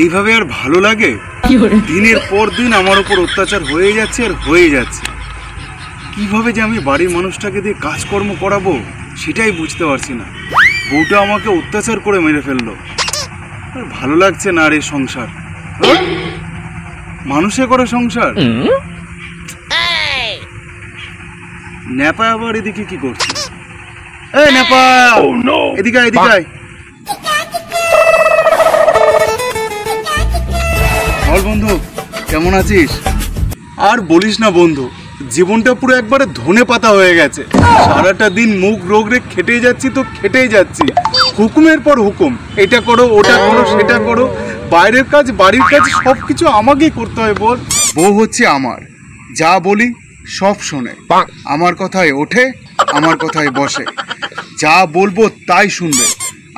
এইভাবে আর ভালো লাগে? দিনের পর দিন আমার উপর অত্যাচার হয়ে যাচ্ছে আর হয়ে যাচ্ছে। কিভাবে যে আমি বাড়ির মানুষটাকে দিয়ে কাজকর্ম করাবো সেটাই বুঝতে পারছি না। বউটা আমাকে অত্যাচার করে মেরে ফেললো। আর ভালো লাগছে না আর এই সংসার। মানুষে করে সংসার। ন্যাপা আবার এদিকে কি করছে? এই ন্যাপা, এদিকে আয়, এদিকে আয়। বল বন্ধু, কেমন আছিস? আর বলিস না বন্ধু, জীবনটা পুরো একবারে ধনে পাতা হয়ে গেছে। সারাটা দিন মুখ রোগরে খেটেই যাচ্ছি তো খেটেই যাচ্ছি। হুকুমের পর হুকুম, এটা করো, ওটা করো, সেটা করো। বাইরের কাজ, বাড়ির কাজ সবকিছু আমাকেই করতে হয়। বল, বউ হচ্ছে আমার, যা বলি সব শোনে, আমার কথায় ওঠে, আমার কথায় বসে, যা বলবো তাই শুনবে।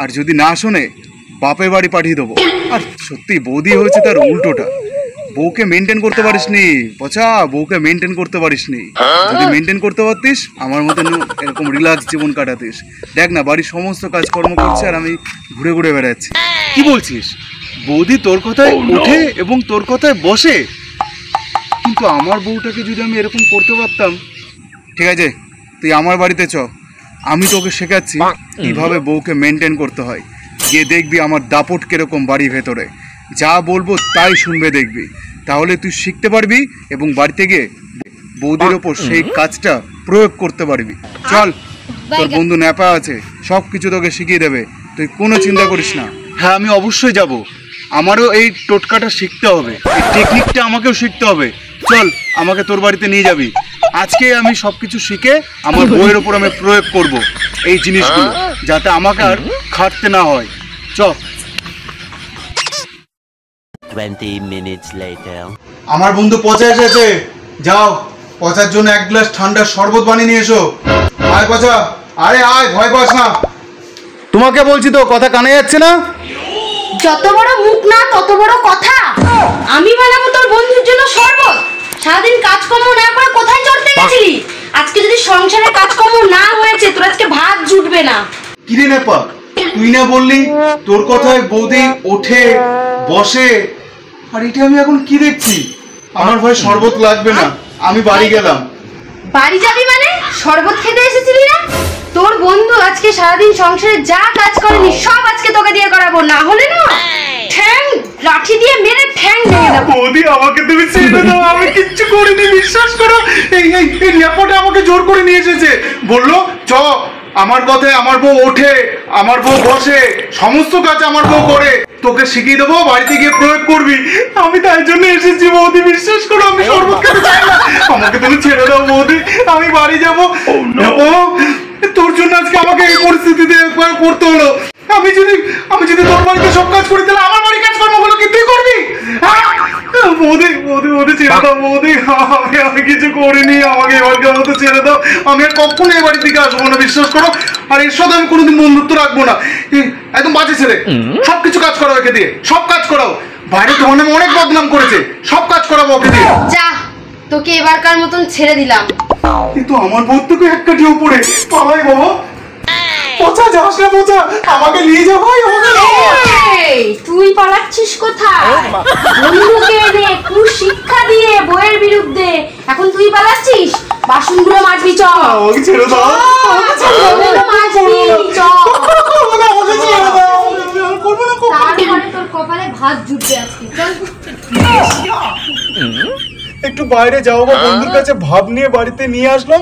আর যদি না শোনে বাপের বাড়ি পাঠিয়ে দেবো। আর সত্যি বৌদি হয়েছে তার উল্টোটা। বউকে মেনটেন করতে পারিস নি পচা, বউকে মেনটেন করতে পারিস নি। যদি মেনটেন করতে পারতিস আমার মতন এরকম রিল্যাক্স জীবন কাটাতিস। দেখ না, বাড়ির সমস্ত কাজকর্ম করছে আর আমি ঘুরে ঘুরে বেড়াচ্ছি। কি বলছিস? বৌদি তোর কথায় ওঠে এবং তোর কথায় বসে, কিন্তু আমার বউটাকে যদি আমি এরকম করতে পারতাম। ঠিক আছে, তুই আমার বাড়িতে চ, আমি তোকে শেখাচ্ছি কিভাবে বউকে মেনটেন করতে হয়। গিয়ে দেখবি আমার দাপট কিরকম বাড়ির ভেতরে। যা বলবো তাই শুনবে, দেখবি, তাহলে তুই শিখতে পারবি এবং বাড়িতে গিয়ে বৌদির ওপর সেই কাজটা প্রয়োগ করতে পারবি। চল, তোর বন্ধু ন্যাপা আছে, সব কিছু তোকে শিখিয়ে দেবে, তুই কোনো চিন্তা করিস না। হ্যাঁ, আমি অবশ্যই যাব। আমারও এই টোটকাটা শিখতে হবে, এই টেকনিকটা আমাকেও শিখতে হবে। চল, আমাকে তোর বাড়িতে নিয়ে যাবি। আজকে আমি সব কিছু শিখে আমার বউয়ের ওপর আমি প্রয়োগ করব এই জিনিসগুলো, যাতে আমাকে আর খাটতে না হয়। চ। 20 minutes later. আমার বন্ধু পচা এসেছে, যাও পচার জন্য এক গ্লাস ঠান্ডা শরবত বানিয়ে নিয়ে এসো। আয় পচা, আরে আয়, ভয় পাস না। তোমাকে বলছি তো, কথা কানে যাচ্ছে না? যত বড় মুখ না তত বড় কথা। আমি বানাবো তোর বন্ধুর জন্য শরবত? সারাদিন কাজকর্ম না করে কোথায় চড়তে গেছিলি? আজকে যদি সংসারে কাজকর্ম না হয়েছে তোর আজকে ভাত জুটবে না। কিরে নেপা, তুই না বললি তোর কথায় বৌদি ওঠে বসে, আর এটা আমি এখন কি দেখছি? আমার ভয় শরবত লাগবে না, আমি বাড়ি গেলাম। বাড়ি যাবি মানে? শরবত খেতে এসেছিলি না? তোর বন্ধু আজকে সারাদিন সংসারে যা কাজ করেনি সব আজকে তোকে দিয়ে করাবো, না হলে না ঠ্যাং লাঠি দিয়ে মেরে ঠ্যাং ভেঙে দেবো। বৌদি, আমাকে তুমি ছেড়ে দাও, আমি কিচ্ছু করিনি, বিশ্বাস করো। এই ন্যাপটা আমাকে জোর করে নিয়ে এসেছে, বললো চ, আমার কথায় আমার বউ ওঠে, আমার বউ বসে, সমস্ত কাজ আমার বউ করে, তোকে শিখিয়ে দেবো, বাড়িতে গিয়ে প্রয়োগ করবি। আমি তাই জন্য এসেছি বৌদি, বিশ্বাস করো, আমি শরবত খেতে চাই না। আমাকে তুমি ছেড়ে দাও বৌদি, আমি বাড়ি যাবো। তোর জন্য আজকে আমাকে এই পরিস্থিতিতে পড়তে হলো। আমি যদি তোর বাড়িতে সব কাজ করি, তাহলে আমার বাড়ির কাজ কর্মগুলো কি তুই করবি? বৌদি বৌদি বৌদি ছেড়ে দাও বৌদি, আমি কিছু করিনি, আমাকে এবারকার মতো ছেড়ে দাও। আমি আর কখনো এই বাড়ির দিকে আসবো না, বিশ্বাস করো। আর এর সাথে আমি কোনোদিন বন্ধুত্ব রাখবো না। একদম বাজে ছেলে, সবকিছু কাজ করাও একে দিয়ে, সব কাজ করাও। বাইরে তোমার নামে অনেক বদনাম করেছে, সব কাজ করাবো ওকে দিয়ে। যা, তোকে এবারকার মতন ছেড়ে দিলাম। কিন্তু আমার বউ তোকে এক কাঠি উপরে পালাই বাবা। পচা, যাস না পচা, আমাকে নিয়ে যা ভাই, আমাকে তুই পালাচ্ছিস কোথায়? বন্ধুকে এনে কুশিক্ষা দিয়ে বইয়ের বিরুদ্ধে এখন তুই পালাচ্ছিস? বাসনগুলো মাজবি, চ। আমাকে ছেড়ে দাও, তারপরে তোর কপালে ভাত জুটবে আজকে। একটু বাইরে যাও বা বন্ধুর কাছে ভাব নিয়ে বাড়িতে নিয়ে আসলাম,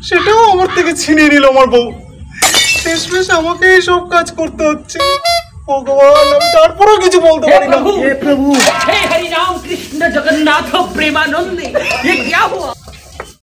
সেটাও আমার থেকে ছিনিয়ে নিল আমার বউ। শেষমেশ আমাকে এই সব কাজ করতে হচ্ছে। ভগবান, আমি তারপরেও কিছু বলতে পারি না। हे प्रभु, हे हरि राम कृष्ण जगन्नाथ प्रेमानंदी, ये क्या हुआ?